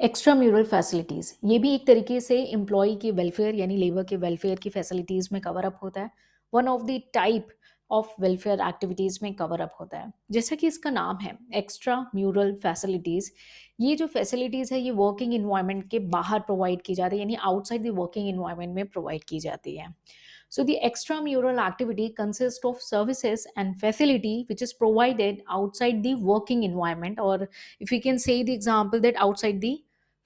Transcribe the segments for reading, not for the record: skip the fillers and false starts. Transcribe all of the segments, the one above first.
Extra mural facilities ये भी एक तरीके से एम्प्लॉय के वेलफेयर यानी लेबर के वेलफेयर की फैसिलिटीज़ में कवर अप होता है। One of the type of welfare activities में कवर अप होता है। जैसा कि इसका नाम है एक्स्ट्रा म्यूरल फैसिलिटीज़, ये जो फैसिलिटीज़ है ये वर्किंग एनवायरनमेंट के बाहर प्रोवाइड की जाती है यानी आउटसाइड द वर्किंग एनवायरनमेंट में प्रोवाइड की जाती है। So the extramural activity consists of services and facility which is provided outside the working environment, or if we can say the example that outside the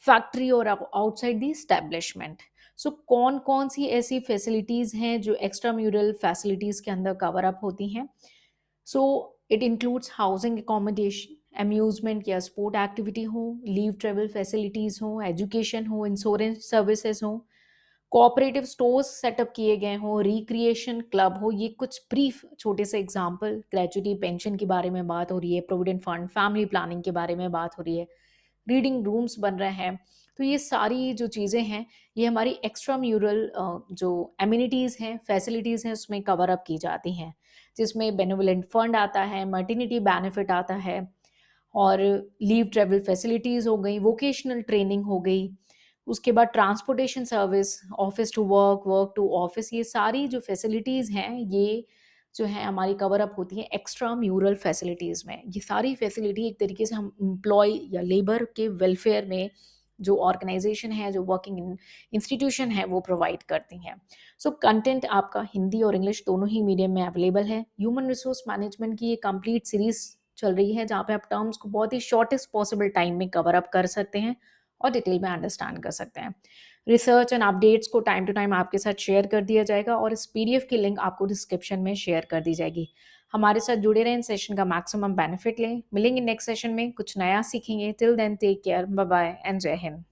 factory और outside the establishment. सो कौन कौन सी ऐसी facilities हैं जो extra mural facilities के अंदर cover up होती हैं। So it includes housing accommodation, amusement या स्पोर्ट एक्टिविटी हो, लीव ट्रेवल फैसिलिटीज़ हो, एजुकेशन हो, इंश्योरेंस सर्विसेज हो, कोऑपरेटिव स्टोर्स सेटअप किए गए हों, रिक्रिएशन क्लब हो। ये कुछ ब्रीफ छोटे से एग्जांपल, ग्रेजुटी पेंशन के बारे में बात हो रही है, प्रोविडेंट फंड, फैमिली प्लानिंग के बारे में बात हो रही है, रीडिंग रूम्स बन रहे हैं। तो ये सारी जो चीज़ें हैं ये हमारी एक्स्ट्रा म्यूरल जो एमिनिटीज़ हैं, फैसिलिटीज़ हैं उसमें कवर अप की जाती हैं, जिसमें बेनेवोलेंट फंड आता है, मर्टिनिटी बेनिफिट आता है, और लीव ट्रैवल फैसिलिटीज़ हो गई, वोकेशनल ट्रेनिंग हो गई, उसके बाद transportation service, office to work, work to office, ये सारी जो फैसिलिटीज़ हैं, ये जो है हमारी कवर अप होती हैं एक्स्ट्रा म्यूरल फैसिलिटीज़ में। ये सारी फैसिलिटी एक तरीके से हम एम्प्लॉय या लेबर के वेलफेयर में जो ऑर्गेनाइज़ेशन है, जो वर्किंग इंस्टीट्यूशन है, वो प्रोवाइड करती हैं। सो कंटेंट आपका हिंदी और इंग्लिश दोनों ही मीडियम में अवेलेबल है। ह्यूमन रिसोर्स मैनेजमेंट की ये कंप्लीट सीरीज़ चल रही है, जहाँ पे आप टर्म्स को बहुत ही शॉर्टेस्ट पॉसिबल टाइम में कवर अप कर सकते हैं और डिटेल में अंडरस्टैंड कर सकते हैं। रिसर्च एंड अपडेट्स को टाइम टू टाइम आपके साथ शेयर कर दिया जाएगा और इस पीडीएफ की लिंक आपको डिस्क्रिप्शन में शेयर कर दी जाएगी। हमारे साथ जुड़े रहें, इन सेशन का मैक्सिमम बेनिफिट लें। मिलेंगे नेक्स्ट सेशन में, कुछ नया सीखेंगे। Till then take care, bye bye and जय हिंद।